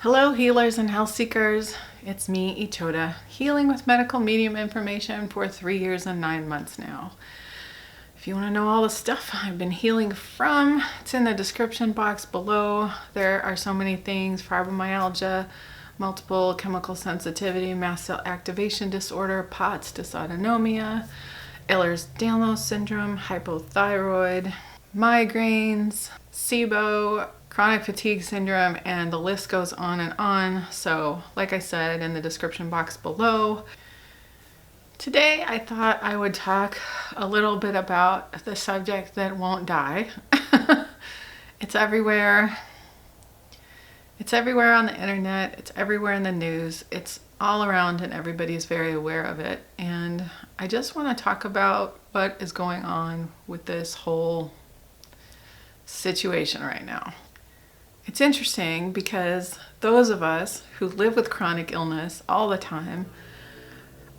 Hello, healers and health seekers. It's me, Ichoda, healing with medical medium information for 3 years and 9 months now. If you want to know all the stuff I've been healing from, it's in the description box below. There are so many things: fibromyalgia, multiple chemical sensitivity, mast cell activation disorder, POTS dysautonomia, Ehlers-Danlos syndrome, hypothyroid, migraines, SIBO, chronic fatigue syndrome, and the list goes on and on. So like I said in the description box below, today I thought I would talk a little bit about the subject that won't die. It's everywhere. It's everywhere on the internet. It's everywhere in the news. It's all around and everybody's very aware of it. And I just want to talk about what is going on with this whole situation right now. It's interesting because those of us who live with chronic illness all the time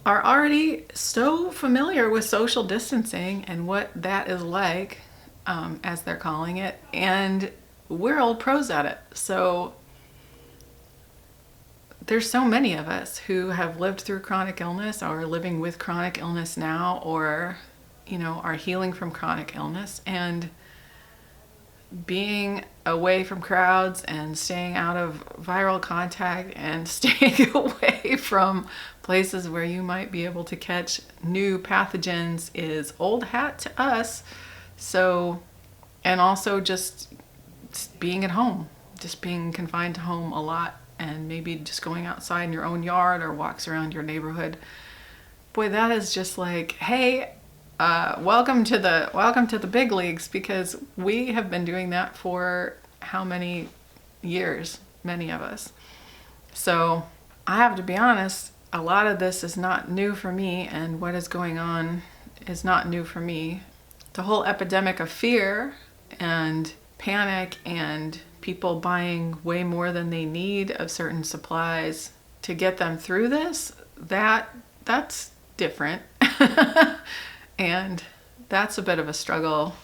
are already so familiar with social distancing and what that is like, as they're calling it, and we're old pros at it. So there's so many of us who have lived through chronic illness, or are living with chronic illness now, or are healing from chronic illness, and being away from crowds and staying out of viral contact and staying away from places where you might be able to catch new pathogens is old hat to us. So, and also just being at home, just being confined to home a lot, and maybe just going outside in your own yard or walks around your neighborhood. Boy, that is just like, hey, welcome to the big leagues, because we have been doing that for how many years, many of us. So I have to be honest, a lot of this is not new for me, and what is going on is not new for me. The whole epidemic of fear and panic and people buying way more than they need of certain supplies to get them through this, that's different. And that's a bit of a struggle.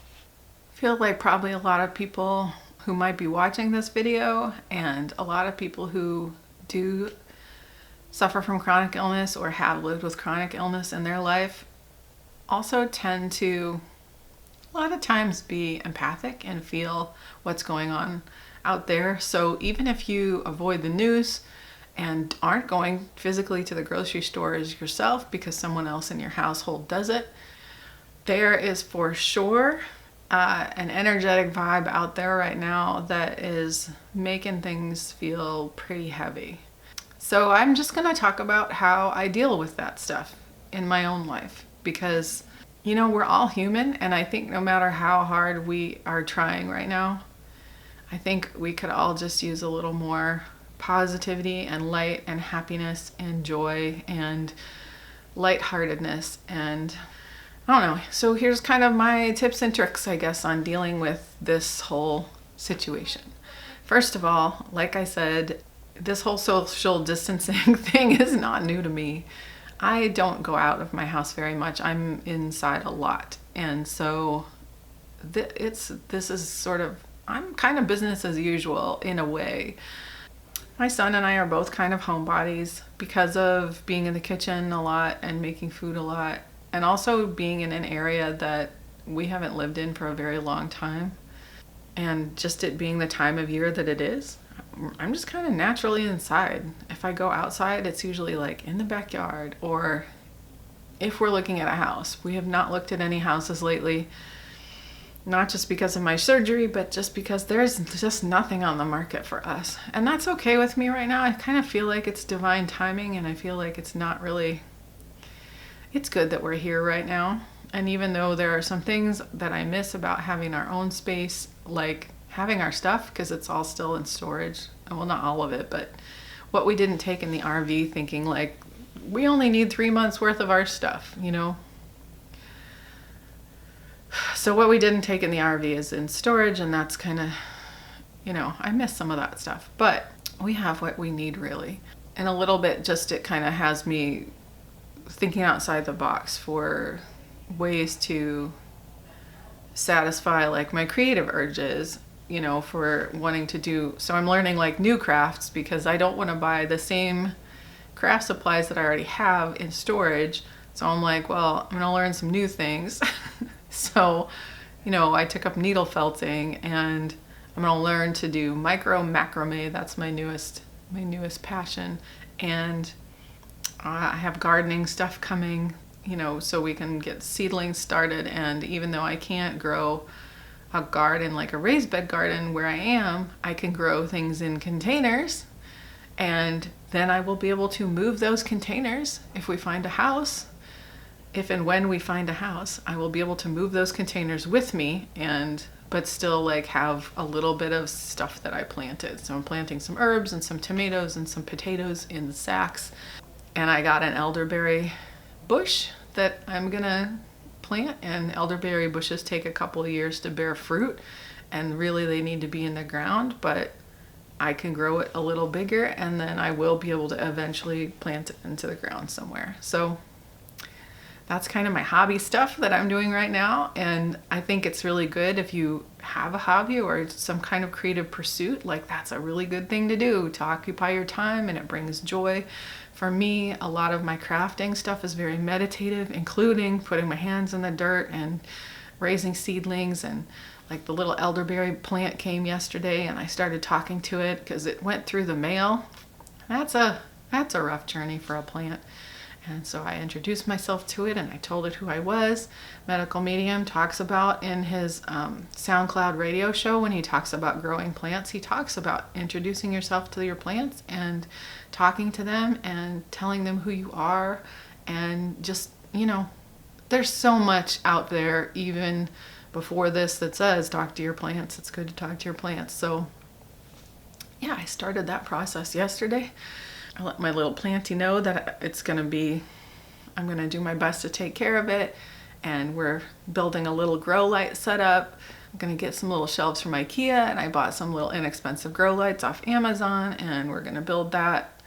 I feel like probably a lot of people who might be watching this video, and a lot of people who do suffer from chronic illness or have lived with chronic illness in their life, also tend to a lot of times be empathic and feel what's going on out there. So even if you avoid the news and aren't going physically to the grocery stores yourself because someone else in your household does it, there is for sure an energetic vibe out there right now that is making things feel pretty heavy. So I'm just going to talk about how I deal with that stuff in my own life, because we're all human, and I think no matter how hard we are trying right now, I think we could all just use a little more positivity and light and happiness and joy and lightheartedness. And I don't know. So here's kind of my tips and tricks, I guess, on dealing with this whole situation. First of all, like I said, this whole social distancing thing is not new to me. I don't go out of my house very much. I'm inside a lot. And so this is sort of, I'm kind of business as usual in a way. My son and I are both kind of homebodies because of being in the kitchen a lot and making food a lot, and also being in an area that we haven't lived in for a very long time. And just it being the time of year that it is, I'm just kind of naturally inside. If I go outside, it's usually like in the backyard, or if we're looking at a house. We have not looked at any houses lately, not just because of my surgery, but just because there's just nothing on the market for us. And that's okay with me right now. I kind of feel like it's divine timing, and I feel like it's not really, it's good that we're here right now. And even though there are some things that I miss about having our own space, like having our stuff, because it's all still in storage. Well, not all of it, but what we didn't take in the RV, thinking like, we only need 3 months worth of our stuff, So what we didn't take in the RV is in storage, and that's kind of, I miss some of that stuff. But we have what we need, really. And a little bit, just it kind of has me thinking outside the box for ways to satisfy like my creative urges for wanting to do. So I'm learning like new crafts because I don't want to buy the same craft supplies that I already have in storage. So I'm like, well, I'm gonna learn some new things. So, I took up needle felting, and I'm gonna learn to do micro macrame. That's my newest passion. And I have gardening stuff coming, so we can get seedlings started. And even though I can't grow a garden like a raised bed garden where I am, I can grow things in containers. And then I will be able to move those containers if we find a house. If and when we find a house, I will be able to move those containers with me, but still like have a little bit of stuff that I planted. So I'm planting some herbs and some tomatoes and some potatoes in the sacks. And I got an elderberry bush that I'm gonna plant, and elderberry bushes take a couple of years to bear fruit, and really they need to be in the ground, but I can grow it a little bigger, and then I will be able to eventually plant it into the ground somewhere. So that's kind of my hobby stuff that I'm doing right now. And I think it's really good if you have a hobby or some kind of creative pursuit. Like, that's a really good thing to do to occupy your time, and it brings joy. For me, a lot of my crafting stuff is very meditative, including putting my hands in the dirt and raising seedlings. And like the little elderberry plant came yesterday, and I started talking to it because it went through the mail. That's a rough journey for a plant. And so I introduced myself to it, and I told it who I was. Medical Medium talks about in his SoundCloud radio show, when he talks about growing plants, he talks about introducing yourself to your plants and talking to them and telling them who you are. And just, there's so much out there even before this that says talk to your plants. It's good to talk to your plants. So yeah, I started that process yesterday. I let my little planty know that I'm going to do my best to take care of it. And we're building a little grow light setup. I'm going to get some little shelves from IKEA, and I bought some little inexpensive grow lights off Amazon, and we're going to build that.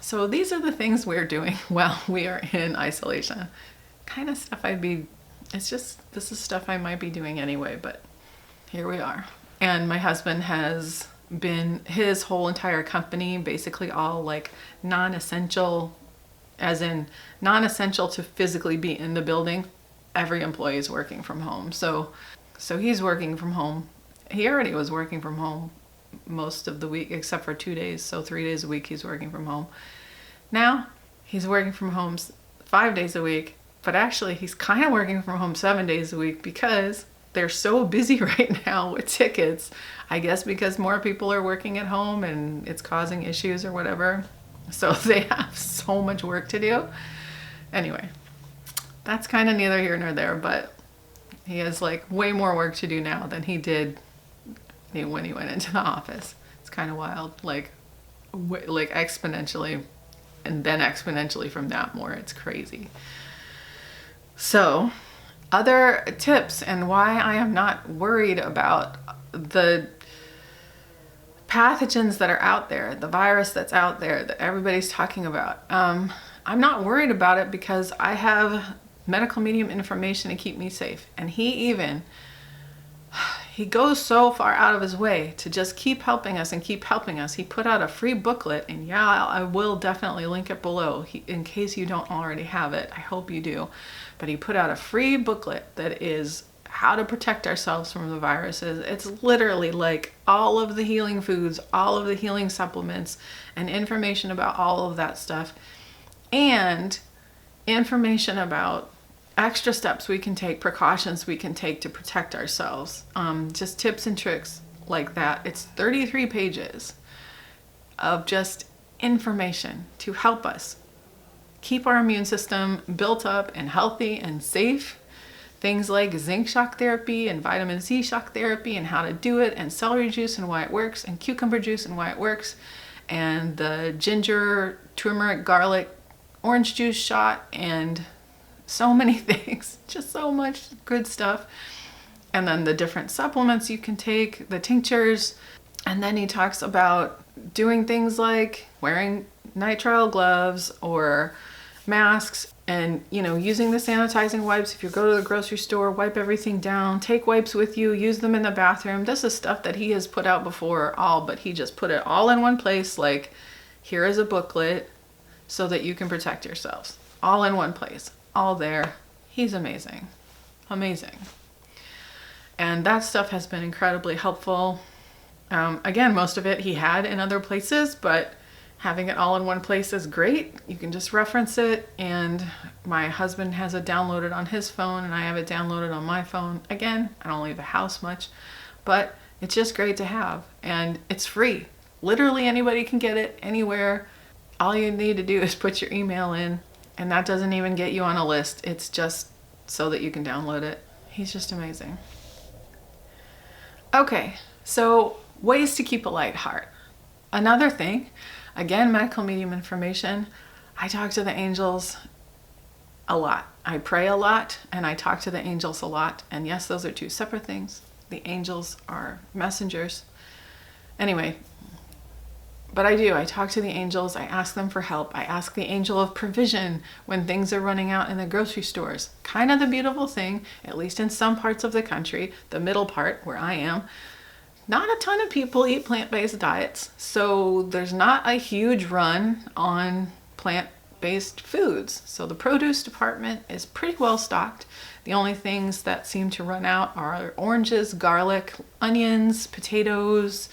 So these are the things we're doing while we are in isolation. Kind of stuff this is stuff I might be doing anyway, but here we are. And my husband has been, his whole entire company, basically all like non-essential, as in non-essential to physically be in the building, every employee is working from home. So he's working from home. He already was working from home most of the week, except for 2 days. So 3 days a week he's working from home. Now he's working from home 5 days a week, but actually he's kind of working from home 7 days a week because they're so busy right now with tickets. I guess because more people are working at home and it's causing issues or whatever. So they have so much work to do. Anyway, that's kind of neither here nor there, but he has like way more work to do now than he did when he went into the office. It's kind of wild, like exponentially, and then exponentially from that more. It's crazy. So other tips and why I am not worried about the pathogens that are out there, the virus that's out there that everybody's talking about. I'm not worried about it because I have Medical Medium information to keep me safe. And he goes so far out of his way to just keep helping us and keep helping us. He put out a free booklet, and yeah, I will definitely link it below in case you don't already have it. I hope you do. But he put out a free booklet that is how to protect ourselves from the viruses. It's literally like all of the healing foods, all of the healing supplements, and information about all of that stuff, and information about extra steps we can take, precautions we can take to protect ourselves. Just tips and tricks like that. It's 33 pages of just information to help us keep our immune system built up and healthy and safe. Things like zinc shock therapy and vitamin C shock therapy and how to do it, and celery juice and why it works, and cucumber juice and why it works, and the ginger, turmeric, garlic, orange juice shot, and so many things. Just so much good stuff. And then the different supplements you can take, the tinctures. And then he talks about doing things like wearing nitrile gloves or masks And, using the sanitizing wipes, if you go to the grocery store, wipe everything down, take wipes with you, use them in the bathroom. This is stuff that he has put out before but he just put it all in one place. Like, here is a booklet so that you can protect yourselves. All in one place, all there. He's amazing. Amazing. And that stuff has been incredibly helpful. Again, most of it he had in other places, but having it all in one place is great. You can just reference it, and my husband has it downloaded on his phone, and I have it downloaded on my phone. Again, I don't leave the house much, but it's just great to have, and it's free. Literally anybody can get it anywhere. All you need to do is put your email in, and that doesn't even get you on a list. It's just so that you can download it. He's just amazing. Okay, so ways to keep a light heart. Another thing, again, medical medium information. I talk to the angels a lot. I pray a lot, and I talk to the angels a lot. And yes, those are two separate things. The angels are messengers. Anyway, but I talk to the angels. I ask them for help. I ask the angel of provision when things are running out in the grocery stores. Kind of the beautiful thing, at least in some parts of the country, the middle part where I am, not a ton of people eat plant-based diets, so there's not a huge run on plant-based foods. So the produce department is pretty well stocked. The only things that seem to run out are oranges, garlic, onions, potatoes,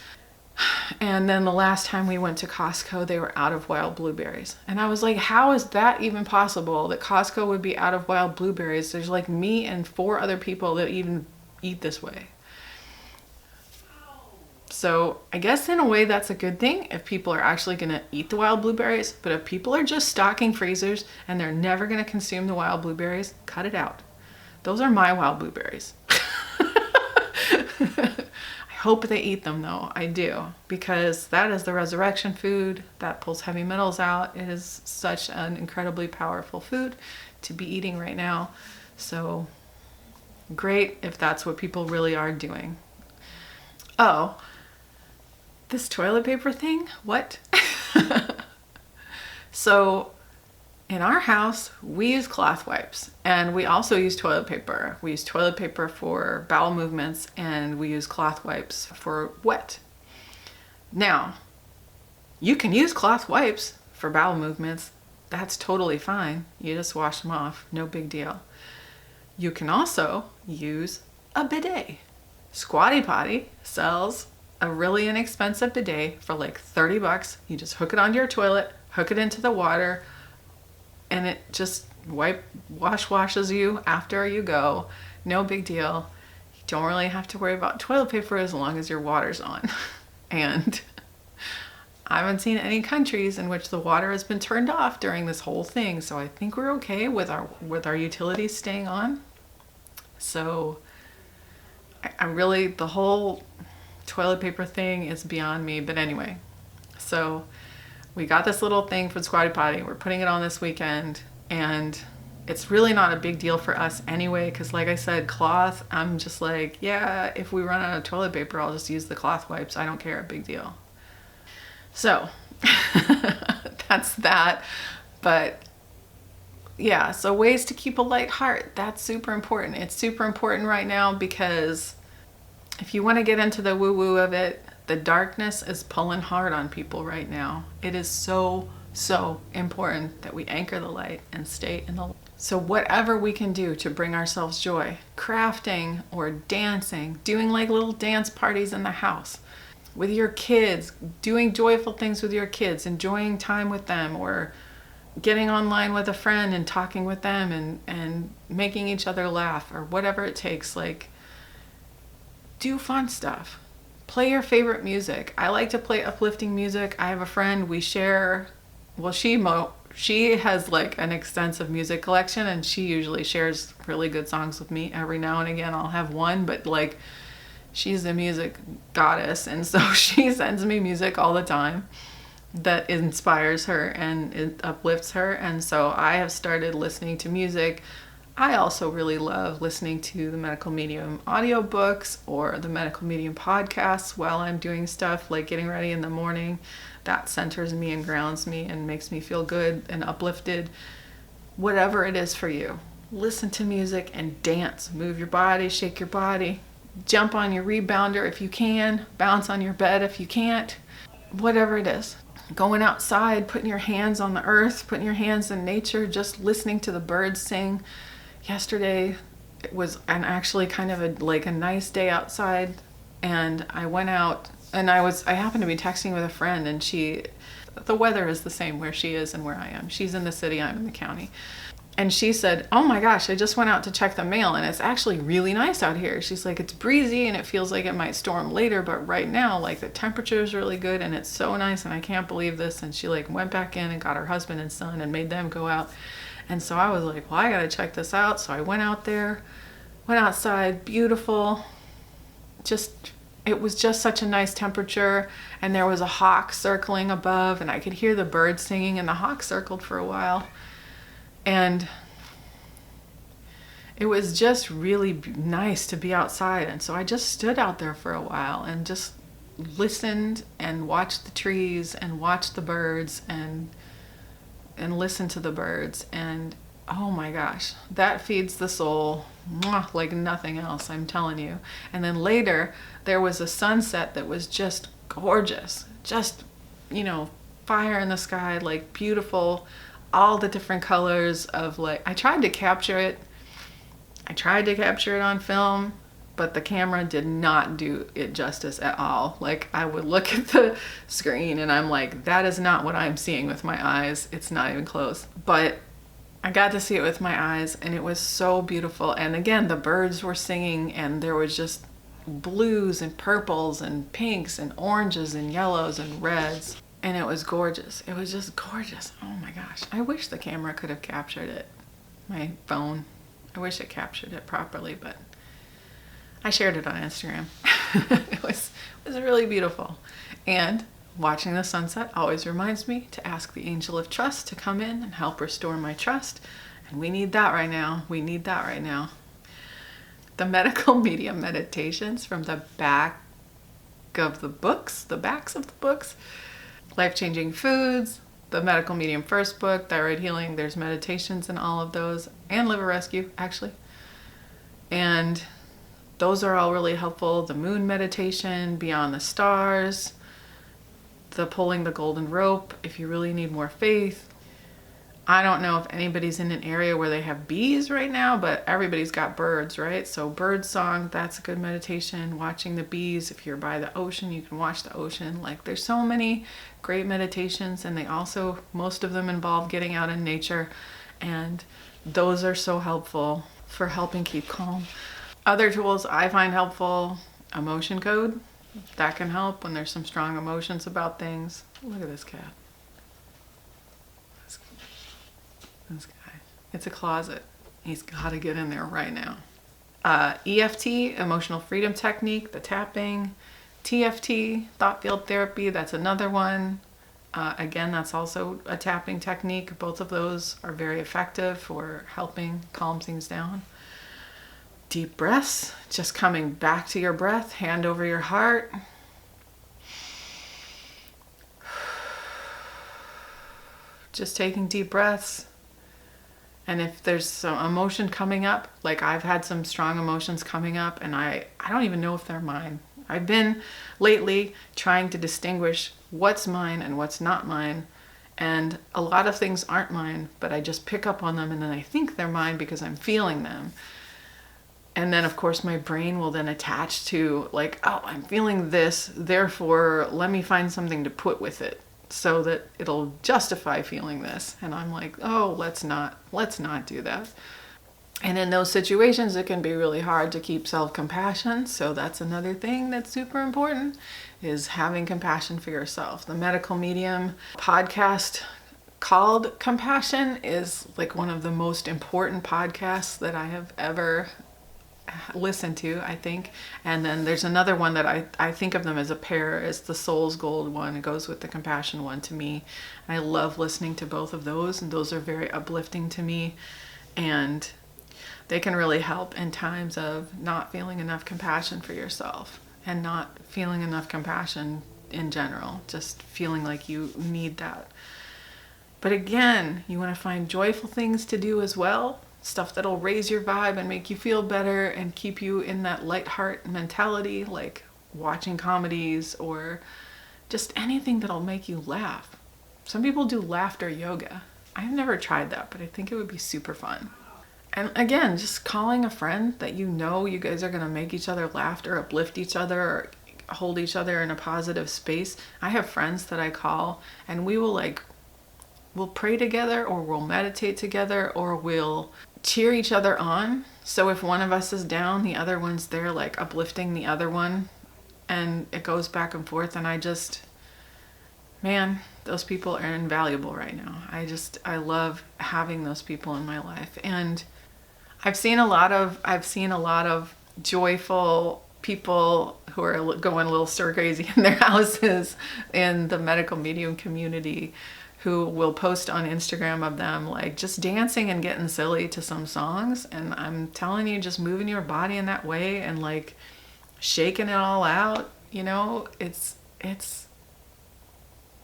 and then the last time we went to Costco, they were out of wild blueberries. And I was like, how is that even possible that Costco would be out of wild blueberries? There's like me and 4 other people that even eat this way. So I guess in a way that's a good thing if people are actually going to eat the wild blueberries. But if people are just stocking freezers and they're never going to consume the wild blueberries, cut it out. Those are my wild blueberries. I hope they eat them though. I do. Because that is the resurrection food that pulls heavy metals out. It is such an incredibly powerful food to be eating right now. So great if that's what people really are doing. Oh, this toilet paper thing? What? So in our house, we use cloth wipes, and we also use toilet paper. We use toilet paper for bowel movements, and we use cloth wipes for wet. Now, you can use cloth wipes for bowel movements. That's totally fine. You just wash them off. No big deal. You can also use a bidet. Squatty Potty sells a really inexpensive bidet for like $30. You just hook it onto your toilet, hook it into the water, and it just washes you after you go. No big deal. You don't really have to worry about toilet paper as long as your water's on. And I haven't seen any countries in which the water has been turned off during this whole thing, so I think we're okay with our utilities staying on. So I really, the whole toilet paper thing is beyond me. But anyway, so we got this little thing for Squatty Potty. We're putting it on this weekend, and it's really not a big deal for us anyway, because like I said, cloth, I'm just like, yeah, if we run out of toilet paper, I'll just use the cloth wipes. I don't care, big deal. So that's that. But yeah, so ways to keep a light heart, that's super important. It's super important right now because if you want to get into the woo-woo of it, the darkness is pulling hard on people right now. It is so, so important that we anchor the light and stay in the light. So whatever we can do to bring ourselves joy, crafting or dancing, doing like little dance parties in the house with your kids, doing joyful things with your kids, enjoying time with them, or getting online with a friend and talking with them and making each other laugh, or whatever it takes. Like, do fun stuff. Play your favorite music. I like to play uplifting music. I have a friend, we share, well, she has like an extensive music collection, and she usually shares really good songs with me. Every now and again I'll have one, but like, she's a music goddess, and so she sends me music all the time that inspires her and it uplifts her. And so I have started listening to music. I also really love listening to the Medical Medium audiobooks or the Medical Medium podcasts while I'm doing stuff like getting ready in the morning. That centers me and grounds me and makes me feel good and uplifted. whatever it is for you. Listen to music and dance. Move your body, shake your body. Jump on your rebounder if you can. Bounce on your bed if you can't. Whatever it is. Going outside, putting your hands on the earth, putting your hands in nature, just listening to the birds sing. Yesterday, it was actually kind of a nice day outside, and I went out and I happened to be texting with a friend, and the weather is the same where she is and where I am. She's in the city, I'm in the county. And she said, oh my gosh, I just went out to check the mail and it's actually really nice out here. She's like, it's breezy and it feels like it might storm later, but right now, like, the temperature is really good and it's so nice and I can't believe this. And she went back in and got her husband and son and made them go out. And so I was like, well, I gotta check this out. So I went out there, went outside, beautiful. It was just such a nice temperature, and there was a hawk circling above and I could hear the birds singing, and the hawk circled for a while. And it was just really nice to be outside. And so I just stood out there for a while and just listened and watched the trees and watched the birds and listened to the birds. And oh my gosh, that feeds the soul like nothing else, I'm telling you. And then later there was a sunset that was just gorgeous. Just, fire in the sky, like beautiful. All the different colors of I tried to capture it on film, but the camera did not do it justice at all. I would look at the screen and I'm like, that is not what I'm seeing with my eyes. It's not even close. But I got to see it with my eyes and it was so beautiful. And again, the birds were singing and there was just blues and purples and pinks and oranges and yellows and reds. And it was gorgeous. It was just gorgeous. Oh my gosh. I wish the camera could have captured it. My phone. I wish it captured it properly, but I shared it on Instagram. It was really beautiful. And watching the sunset always reminds me to ask the angel of trust to come in and help restore my trust. And we need that right now. The medical medium meditations from the backs of the books. Life-Changing Foods, the Medical Medium first book, Thyroid Healing, there's meditations in all of those, and Liver Rescue, actually. And those are all really helpful. The Moon Meditation, Beyond the Stars, the Pulling the Golden Rope, if you really need more faith. I don't know if anybody's in an area where they have bees right now, but everybody's got birds, right? So bird song, that's a good meditation. Watching the bees, if you're by the ocean, you can watch the ocean. There's so many great meditations, and most of them involve getting out in nature, and those are so helpful for helping keep calm. Other tools I find helpful, emotion code, that can help when there's some strong emotions about things. Look at this cat. This guy. It's a closet. He's got to get in there right now. EFT, Emotional Freedom Technique, the tapping. TFT, Thought Field Therapy, that's another one. Again, that's also a tapping technique. Both of those are very effective for helping calm things down. Deep breaths, just coming back to your breath, hand over your heart. Just taking deep breaths. And if there's some emotion coming up, I've had some strong emotions coming up and I don't even know if they're mine. I've been lately trying to distinguish what's mine and what's not mine. And a lot of things aren't mine, but I just pick up on them and then I think they're mine because I'm feeling them. And then of course my brain will then attach to oh, I'm feeling this, therefore let me find something to put with it, so that it'll justify feeling this. And I'm like, oh, let's not do that. And in those situations, it can be really hard to keep self-compassion. So that's another thing that's super important, is having compassion for yourself. The Medical Medium podcast called Compassion is one of the most important podcasts that I have ever listen to, I think. And then there's another one that I think of them as a pair. It's the Soul's Gold one. It goes with the Compassion one to me. I love listening to both of those, and those are very uplifting to me. And they can really help in times of not feeling enough compassion for yourself and not feeling enough compassion in general. Just feeling like you need that. But again, you want to find joyful things to do as well, stuff that'll raise your vibe and make you feel better and keep you in that light heart mentality, like watching comedies or just anything that'll make you laugh. Some people do laughter yoga. I've never tried that, but I think it would be super fun. And again, just calling a friend that you know you guys are going to make each other laugh or uplift each other or hold each other in a positive space. I have friends that I call and we'll pray together, or we'll meditate together, or we'll cheer each other on. So if one of us is down, the other one's there like uplifting the other one, and it goes back and forth. And man, those people are invaluable right now. I love having those people in my life. And I've seen a lot of joyful people who are going a little stir crazy in their houses in the medical medium community, who will post on Instagram of them like just dancing and getting silly to some songs. And I'm telling you, just moving your body in that way and like shaking it all out, it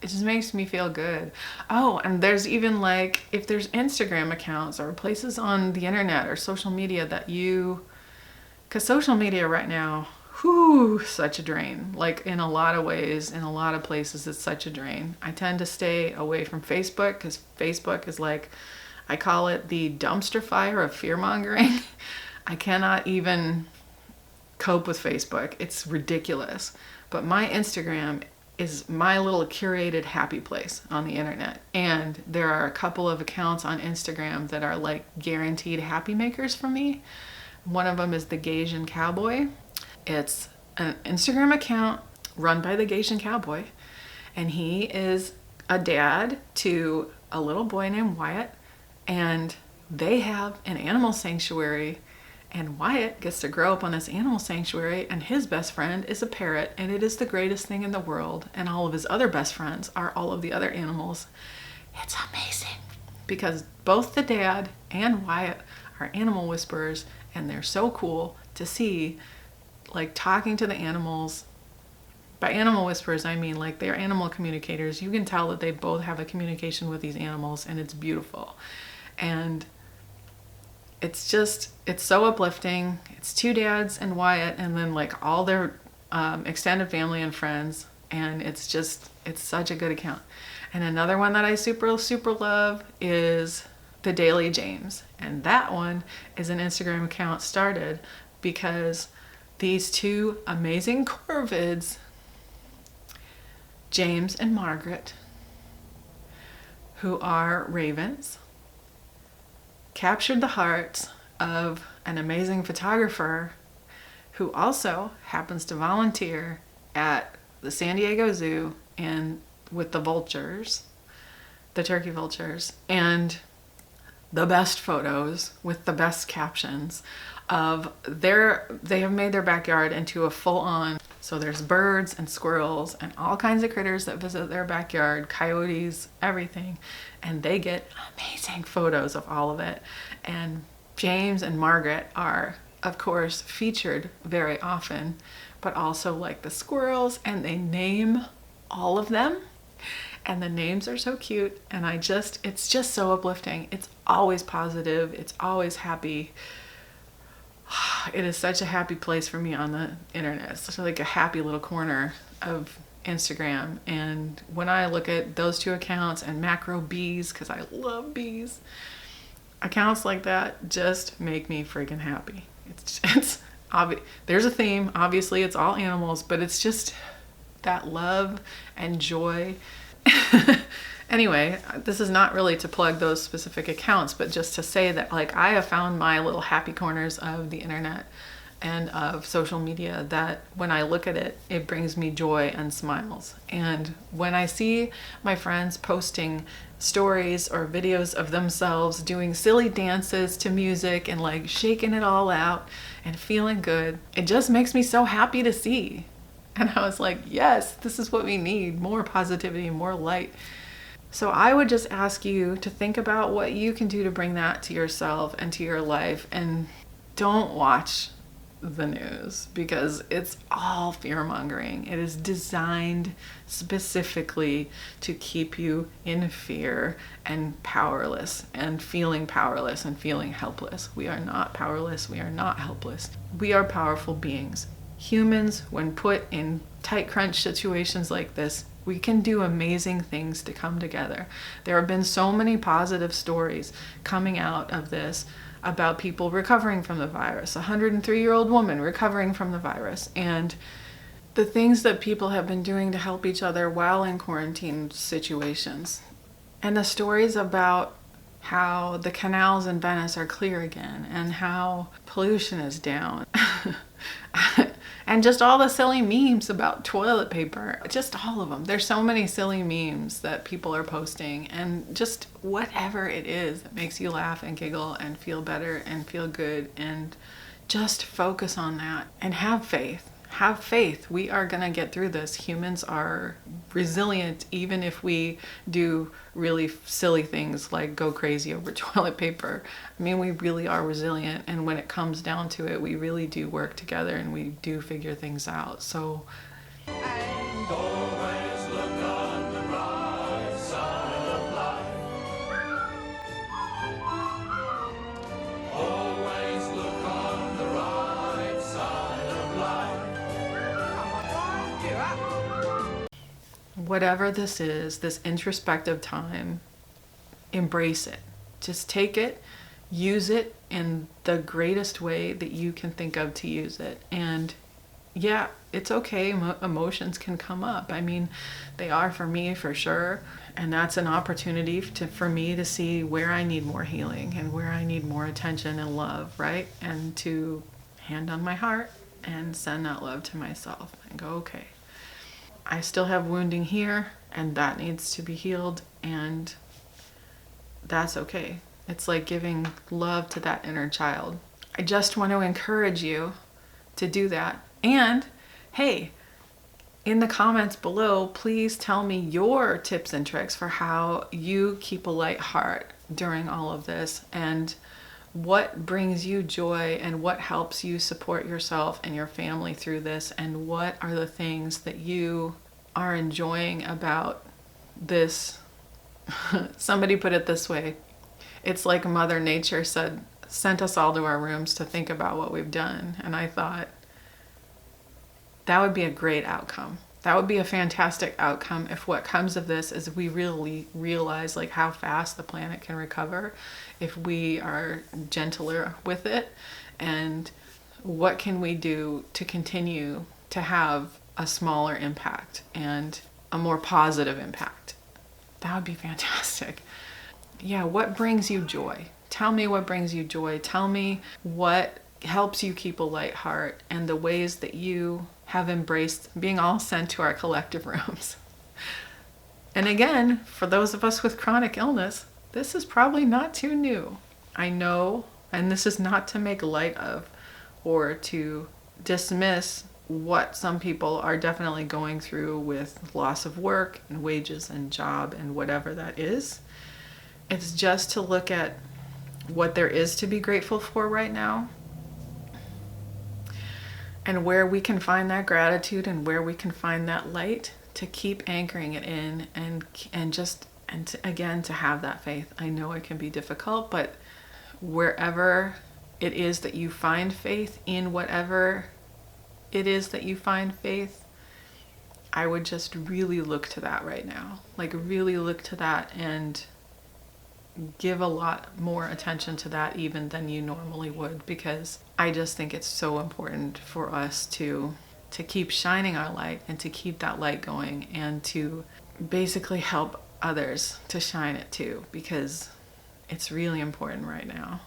just makes me feel good. Oh, and there's even like, if there's Instagram accounts or places on the internet or social media because social media right now, such a drain. Like in a lot of ways, in a lot of places, it's such a drain. I tend to stay away from Facebook because Facebook is like, I call it the dumpster fire of fear mongering. I cannot even cope with Facebook. It's ridiculous. But my Instagram is my little curated happy place on the internet. And there are a couple of accounts on Instagram that are like guaranteed happy makers for me. One of them is the Gaysian Cowboy. It's an Instagram account run by the Gaysian Cowboy, and he is a dad to a little boy named Wyatt, and they have an animal sanctuary, and Wyatt gets to grow up on this animal sanctuary, and his best friend is a parrot, and it is the greatest thing in the world, and all of his other best friends are all of the other animals. It's amazing because both the dad and Wyatt are animal whisperers, and they're so cool to see, like talking to the animals. By animal whisperers, I mean like they're animal communicators. You can tell that they both have a communication with these animals, and it's beautiful. And it's so uplifting. It's two dads and Wyatt, and then like all their extended family and friends. And it's such a good account. And another one that I super, super love is the Daily James. And that one is an Instagram account started because these two amazing corvids, James and Margaret, who are ravens, captured the hearts of an amazing photographer who also happens to volunteer at the San Diego Zoo and with the vultures, the turkey vultures, and the best photos with the best captions of they have made their backyard into a full-on, so there's birds and squirrels and all kinds of critters that visit their backyard, coyotes, everything, and they get amazing photos of all of it. And James and Margaret are, of course, featured very often, but also like the squirrels, and they name all of them, and the names are so cute, and it's just so uplifting. It's always positive, it's always happy. It is such a happy place for me on the internet. It's such like a happy little corner of Instagram. And when I look at those two accounts and macro bees, because I love bees, accounts like that just make me freaking happy. It's obvious. There's a theme. Obviously, it's all animals, but it's just that love and joy. Anyway, this is not really to plug those specific accounts, but just to say that like I have found my little happy corners of the internet and of social media that when I look at it, it brings me joy and smiles. And when I see my friends posting stories or videos of themselves doing silly dances to music and like shaking it all out and feeling good, it just makes me so happy to see. And I was like, yes, this is what we need, more positivity, more light. So I would just ask you to think about what you can do to bring that to yourself and to your life, and don't watch the news because it's all fear mongering. It is designed specifically to keep you in fear and powerless and feeling helpless. We are not powerless. We are not helpless. We are powerful beings. Humans, when put in tight crunch situations like this, we can do amazing things to come together. There have been so many positive stories coming out of this about people recovering from the virus. A 103-year-old woman recovering from the virus. And the things that people have been doing to help each other while in quarantine situations. And the stories about how the canals in Venice are clear again and how pollution is down. And just all the silly memes about toilet paper, just all of them. There's so many silly memes that people are posting, and just whatever it is that makes you laugh and giggle and feel better and feel good, and just focus on that and have faith. Have faith. We are going to get through this. Humans are resilient even if we do really silly things like go crazy over toilet paper. I mean, we really are resilient, and when it comes down to it, we really do work together and we do figure things out. So And always look on the bright side of life. Always look on the right side of life. whatever this is, this introspective time, embrace it. Just take it, use it in the greatest way that you can think of to use it. And yeah, it's okay. Emotions can come up. I mean, they are for me for sure. And that's an opportunity for me to see where I need more healing and where I need more attention and love, right? And to hand on my heart and send that love to myself and go, okay, I still have wounding here and that needs to be healed, and that's okay. It's like giving love to that inner child. I just want to encourage you to do that. And hey, in the comments below, please tell me your tips and tricks for how you keep a light heart during all of this, and what brings you joy and what helps you support yourself and your family through this, and what are the things that you are enjoying about this. Somebody put it this way: it's like Mother Nature sent us all to our rooms to think about what we've done. And I thought that would be a great outcome. That would be a fantastic outcome if what comes of this is we really realize like how fast the planet can recover if we are gentler with it, and what can we do to continue to have a smaller impact and a more positive impact. That would be fantastic. Yeah, what brings you joy? Tell me what brings you joy. Tell me what helps you keep a light heart, and the ways that you have embraced being all sent to our collective rooms. And again, for those of us with chronic illness, this is probably not too new. I know, and this is not to make light of or to dismiss what some people are definitely going through with loss of work and wages and job and whatever that is. It's just to look at what there is to be grateful for right now, and where we can find that gratitude and where we can find that light, to keep anchoring it in, and again to have that faith. I know it can be difficult, but wherever it is that you find faith, in whatever it is that you find faith, I would just really look to that right now. Like really look to that and give a lot more attention to that even than you normally would, because I just think it's so important for us to keep shining our light and to keep that light going, and to basically help others to shine it too, because it's really important right now.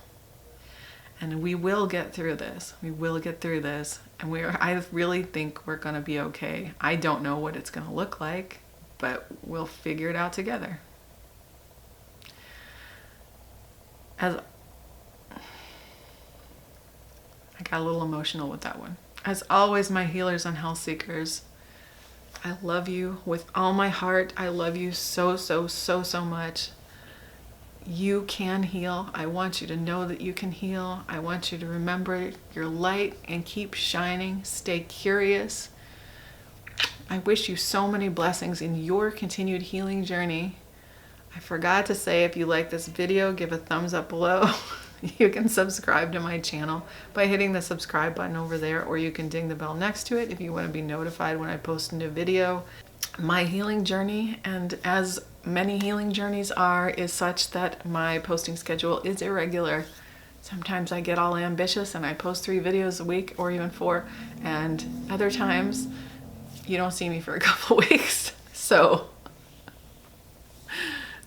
And we will get through this. We will get through this. And I really think we're going to be okay. I don't know what it's going to look like, but we'll figure it out together. I got a little emotional with that one. As always, my healers and health seekers, I love you with all my heart. I love you so, so, so, so much. you can heal. I want you to know that you can heal. I want you to remember your light and keep shining. Stay curious. I wish you so many blessings in your continued healing journey. I forgot to say, if you like this video, give a thumbs up below. You can subscribe to my channel by hitting the subscribe button over there, or you can ding the bell next to it if you want to be notified when I post a new video. My healing journey, and as many healing journeys are, is such that my posting schedule is irregular. Sometimes I get all ambitious and I post 3 videos a week or even 4, and other times you don't see me for a couple weeks. So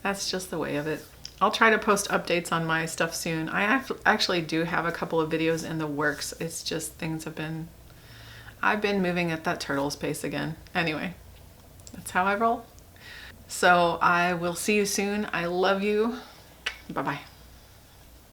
that's just the way of it. I'll try to post updates on my stuff soon. I actually do have a couple of videos in the works. It's just I've been moving at that turtle's pace again. Anyway, that's how I roll. So I will see you soon. I love you. Bye-bye.